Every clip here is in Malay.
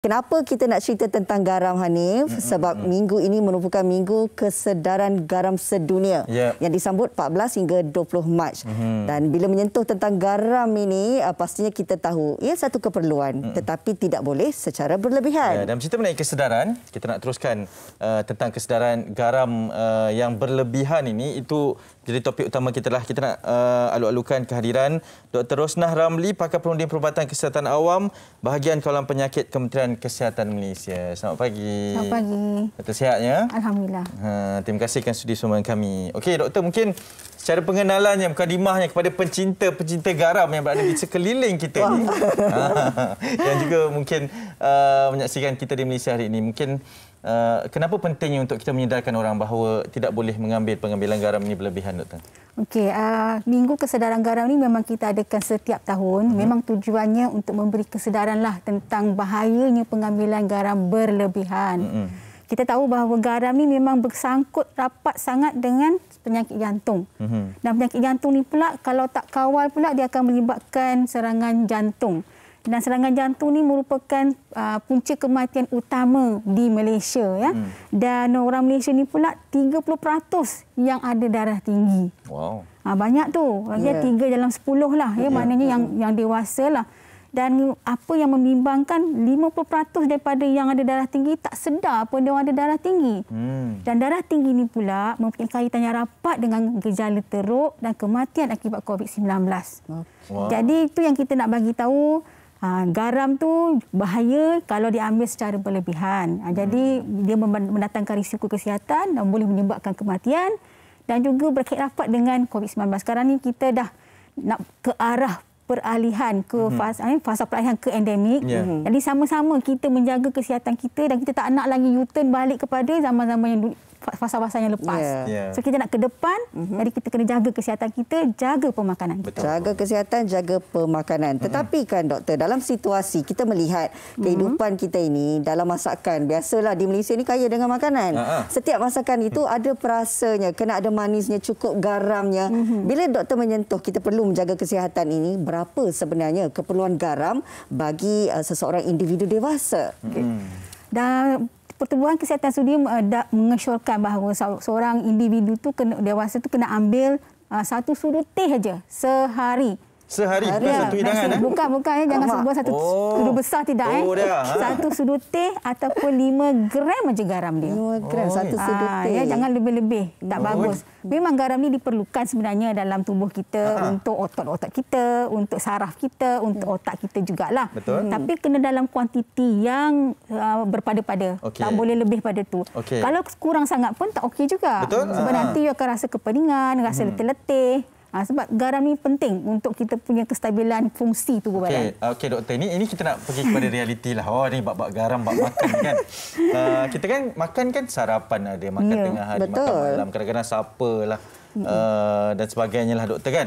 Kenapa kita nak cerita tentang garam, Hanif? Sebab minggu ini merupakan Minggu Kesedaran Garam Sedunia yang disambut 14 hingga 20 Mac. Dan bila menyentuh tentang garam ini, pastinya kita tahu ia satu keperluan tetapi tidak boleh secara berlebihan. Dalam cerita mengenai kesedaran, kita nak teruskan tentang kesedaran garam yang berlebihan ini. Itu jadi topik utama kita lah. Kita nak alu-alukan kehadiran Dr. Rosnah Ramli, Pakar Perunding Perubatan Kesihatan Awam, Bahagian Kawalan Penyakit Kementerian Kesihatan Malaysia. Selamat pagi. Selamat pagi. Doktor sihatnya? Alhamdulillah. Terima kasih kerana sudi bersama kami. Okey, doktor, mungkin secara pengenalannya, mukadimahnya kepada pencinta garam yang berada di sekeliling kita ni. Yang juga mungkin menyaksikan kita di Malaysia hari ini. Mungkin kenapa pentingnya untuk kita menyedarkan orang bahawa tidak boleh mengambil pengambilan garam ini berlebihan, doktor? Okey, Minggu Kesedaran Garam ni memang kita adakan setiap tahun. Memang tujuannya untuk memberi kesedaranlah tentang bahayanya pengambilan garam berlebihan. Kita tahu bahawa garam ni memang bersangkut rapat sangat dengan penyakit jantung. Dan penyakit jantung ni pula kalau tak kawal pula dia akan menyebabkan serangan jantung. Dan serangan jantung ni merupakan punca kematian utama di Malaysia, ya. Dan orang Malaysia ni pula 30% yang ada darah tinggi. Wow. Banyak tu. Dia 3 dalam 10 lah, ya, maknanya yang dewasa lah. Dan apa yang membimbangkan 50% daripada yang ada darah tinggi tak sedar pun dia ada darah tinggi. Dan darah tinggi ni pula mempunyai kaitan yang rapat dengan gejala teruk dan kematian akibat COVID-19. Wow. Jadi itu yang kita nak bagi tahu. Garam tu bahaya kalau diambil secara berlebihan. Jadi dia mendatangkan risiko kesihatan dan boleh menyebabkan kematian dan juga berkait rapat dengan COVID-19. Sekarang ni kita dah nak ke arah peralihan ke fasa peralihan ke endemik. Jadi sama-sama kita menjaga kesihatan kita dan kita tak nak lagi U-turn balik kepada zaman-zaman yang fasa-fasa yang lepas. So kita nak ke depan, jadi kita kena jaga kesihatan kita, jaga pemakanan kita. Jaga kesihatan, jaga pemakanan. Tetapi kan doktor, dalam situasi kita melihat kehidupan kita ini dalam masakan, biasalah di Malaysia ni kaya dengan makanan. Setiap masakan itu ada perasanya, kena ada manisnya, cukup garamnya. Bila doktor menyentuh kita perlu menjaga kesihatan ini, berapa sebenarnya keperluan garam bagi seseorang individu dewasa? Dan Pertubuhan Kesihatan Sudia mengesyorkan bahawa seorang individu tu dewasa tu kena ambil 1 sudu teh saja sehari. Sehari? Bukan satu hidangan? Bukan. Jangan sebuah satu sudu besar, tidak. Satu sudu teh ataupun 5 gram saja garam dia. 5 gram, satu sudu teh. Jangan lebih-lebih. Tak bagus. Memang garam ni diperlukan sebenarnya dalam tubuh kita untuk otot-otot kita, untuk saraf kita, untuk otak kita jugalah. Betul. Tapi kena dalam kuantiti yang berpada-pada. Tak boleh lebih pada tu. Kalau kurang sangat pun tak okey juga. Betul. Sebab nanti you akan rasa kepeningan, rasa letih-letih. Sebab garam ni penting untuk kita punya kestabilan fungsi tubuh badan. Okey doktor, ini kita nak pergi kepada realiti lah. Ni bab garam, bab makan kan. Kita kan makan kan sarapan ada, makan tengah hari, makan malam, kadang-kadang supper lah. Dan sebagainya lah doktor kan.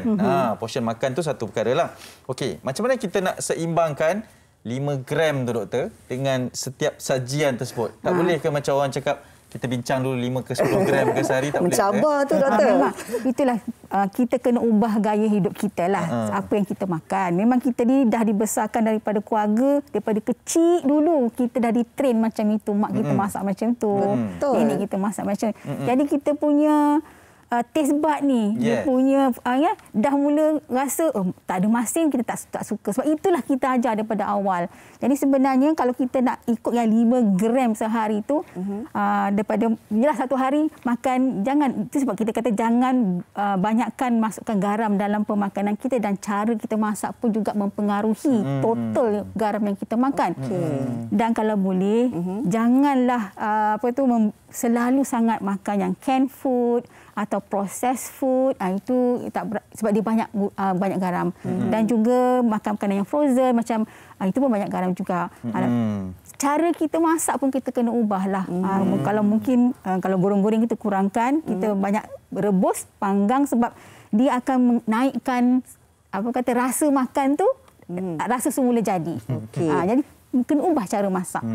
Portion makan tu satu perkara lah. Okey, macam mana kita nak seimbangkan 5 gram tu doktor dengan setiap sajian tersebut? Tak boleh ke macam orang cakap kita bincang dulu 5 ke 10 gram ke sehari, tak boleh? Mencabar tu doktor. Memang. Itulah kita kena ubah gaya hidup kita lah. Apa yang kita makan. Memang kita ni dah dibesarkan daripada keluarga, daripada kecil dulu kita dah ditrain macam itu. Mak kita masak macam tu. Nenek kita masak macam tu. Jadi kita punya taste bud ni, dia punya dah mula rasa tak ada masin, kita tak suka. Sebab itulah kita ajar daripada awal. Jadi sebenarnya kalau kita nak ikut yang 5 gram sehari tu, daripada jelas satu hari makan, itu sebab kita kata jangan banyakkan masukkan garam dalam pemakanan kita, dan cara kita masak pun juga mempengaruhi total garam yang kita makan. Dan kalau boleh janganlah selalu sangat makan yang canned food atau processed food. Itu sebab dia banyak garam. Dan juga makan makanan yang frozen macam itu pun banyak garam juga. Cara kita masak pun kita kena ubahlah. Kalau mungkin kalau goreng-goreng kita kurangkan, kita banyak rebus, panggang, sebab dia akan menaikkan rasa makan tu, rasa semula jadi. Jadi kena ubah cara masak.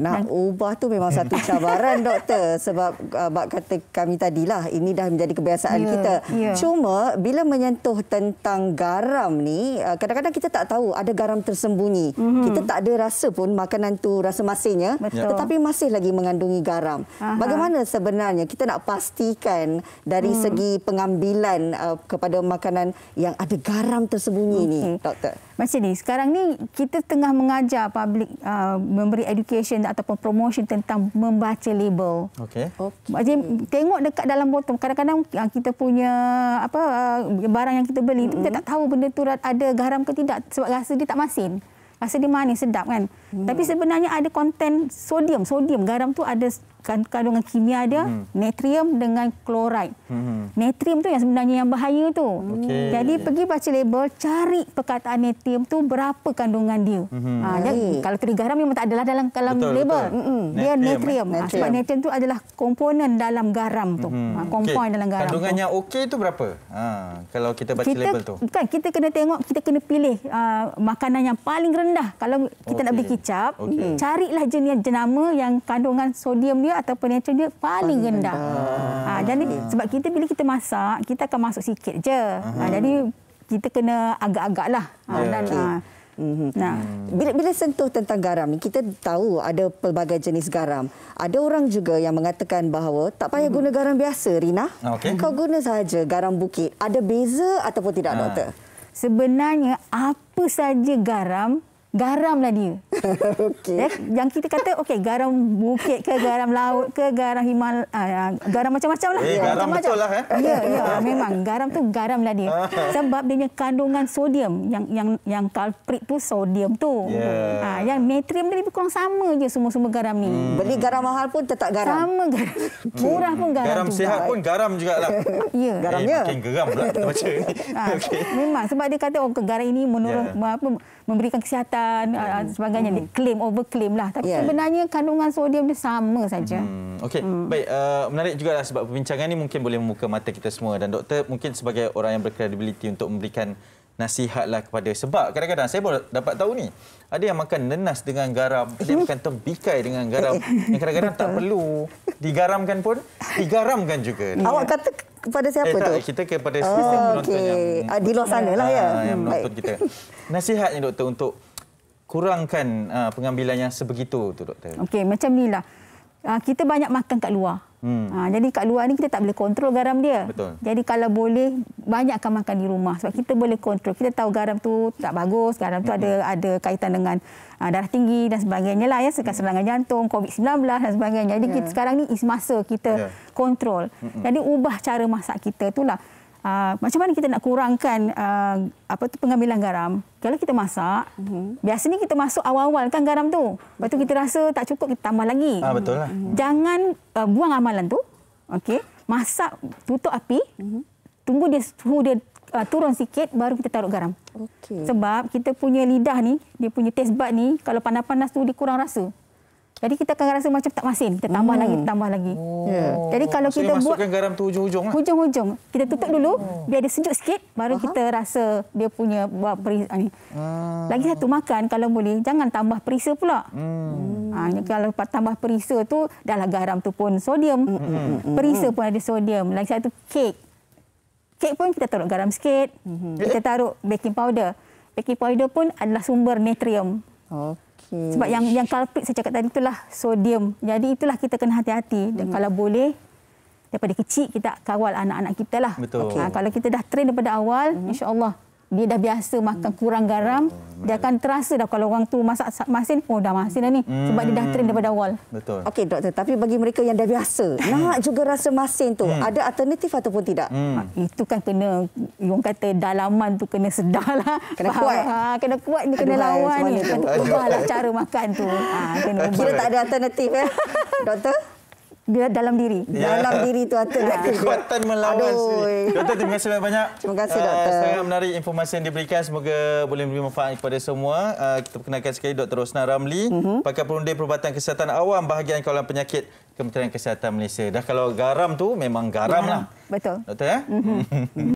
Nak ubah tu memang satu cabaran doktor, sebab abang kata kami tadilah ini dah menjadi kebiasaan kita. Cuma bila menyentuh tentang garam ni, kadang-kadang kita tak tahu ada garam tersembunyi. Kita tak ada rasa pun makanan tu rasa masinnya, tetapi masih lagi mengandungi garam. Bagaimana sebenarnya kita nak pastikan dari segi pengambilan kepada makanan yang ada garam tersembunyi ni, doktor? Macam ni, sekarang ni kita tengah mengajar public, memberi education ataupun promotion tentang membaca label. Jadi tengok dekat dalam botol. Kadang-kadang kita punya barang yang kita beli itu kita tak tahu benda tu ada garam ke tidak, sebab rasa dia tak masin. Rasa dia manis, sedap kan. Tapi sebenarnya ada konten sodium. Garam tu ada kandungan kimia dia, natrium dengan klorid. Natrium tu yang sebenarnya yang bahaya tu. Jadi pergi baca label, cari perkataan natrium tu berapa kandungan dia. Kalau tadi garam memang tak adalah dalam label. Dia natrium. Sebab natrium tu adalah komponen dalam garam tu. Komponen dalam garam. Kandungan yang okey tu berapa? Kalau kita baca label tu. Bukan, kita kena tengok, kita kena pilih makanan yang paling rendah. Kalau kita nak beli kicap, carilah jenis jenama yang kandungan sodium dia ataupun natrium dia paling rendah. Jadi sebab kita bila kita masak, kita akan masuk sikit je. Jadi kita kena agak-agaklah. Bila sentuh tentang garam ni, kita tahu ada pelbagai jenis garam. Ada orang juga yang mengatakan bahawa tak payah guna garam biasa, Rina. Kau guna sahaja garam bukit. Ada beza ataupun tidak, doktor? Sebenarnya apa saja garamlah dia. Yang kita kata garam bukit ke, garam laut ke, garam garam macam-macam lah. Garam betul lah. Memang garam tu garamlah dia. Sebab dia punya kandungan sodium, yang culprit tu sodium tu. Yang natrium dia lebih kurang sama je semua garam ni. Beli garam mahal pun tetap garam. Sama garam. Murah pun garam. Garam sihat pun garam jugalah. Garamnya. Makin geram pula kita baca ni. Memang sebab dia kata garam ini memberikan kesihatan, sebagainya. Dia overclaim lah. Tapi sebenarnya kandungan sodium dia sama saja. Baik, menarik juga sebab perbincangan ini mungkin boleh membuka mata kita semua, dan doktor mungkin sebagai orang yang berkredibiliti untuk memberikan nasihatlah kepada, sebab kadang-kadang saya baru dapat tahu ni, ada yang makan nenas dengan garam, ada yang makan tembikai dengan garam, yang kadang-kadang tak perlu digaramkan pun digaramkan juga. Awak kata kepada siapa tu? Kita kepada sistem penonton yang di luar sana lah ya. Yang menonton kita. Nasihatnya doktor untuk kurangkan pengambilan yang sebegitu tu, doktor. Macam inilah. Kita banyak makan kat luar. Jadi kat luar ni kita tak boleh kontrol garam dia. Jadi kalau boleh, banyakkan makan di rumah. Sebab kita boleh kontrol. Kita tahu garam tu tak bagus. Garam tu ada kaitan dengan darah tinggi dan sebagainya lah. Serangan jantung, COVID-19 dan sebagainya. Jadi kita sekarang ni masa kita kontrol. Jadi ubah cara masak kita tu lah. Macam mana kita nak kurangkan pengambilan garam? Kalau kita masak, biasanya kita masuk awal-awal kan garam tu. Lepas tu kita rasa tak cukup, kita tambah lagi. Betul lah. Jangan buang amalan tu. Masak, tutup api, tunggu suhu dia turun sikit, baru kita taruh garam. Sebab kita punya lidah ni, dia punya taste bud ni, kalau panas-panas tu dia kurang rasa. Jadi kita akan rasa macam tak masin. Kita tambah lagi. Jadi kalau kita masukkan garam tu hujung-hujung lah. Hujung-hujung. Kita tutup dulu, biar dia sejuk sikit, baru kita rasa dia punya buat perisa ni. Lagi satu, makan kalau boleh, jangan tambah perisa pula. Kalau tambah perisa tu, dahlah garam tu pun sodium. Perisa pun ada sodium. Lagi satu, kek. Kek pun kita taruh garam sikit. Kita taruh baking powder. Baking powder pun adalah sumber natrium. Sebab yang culprit saya cakap tadi itulah sodium. Jadi itulah kita kena hati-hati. Dan kalau boleh, daripada kecil kita kawal anak-anak kita lah. Kalau kita dah train daripada awal, insya-Allah dia dah biasa makan kurang garam, dia akan terasa dah kalau orang tu masak masin, dah masin dah ni. Sebab dia dah train daripada awal. Okey doktor, tapi bagi mereka yang dah biasa, nak juga rasa masin tu, ada alternatif ataupun tidak? Itu kan kena, orang kata dalaman tu kena sedar lah. Kena kuat. Kena kuat ni, kena lawan ni. Kena ubahlah cara makan tu. Kira tak ada alternatif doktor? Dalam diri. Dalam diri tu alternatif. Kekuatan melawan sendiri. Doktor, terima kasih banyak. Terima kasih, doktor. Sangat menarik informasi yang diberikan. Semoga boleh memberi manfaat kepada semua. Kita perkenalkan sekali Dr. Rosnah Ramli, pakar perunding perubatan kesihatan awam bahagian kawalan penyakit Kementerian Kesihatan Malaysia. Dah kalau garam tu memang garam lah. Betul. Doktor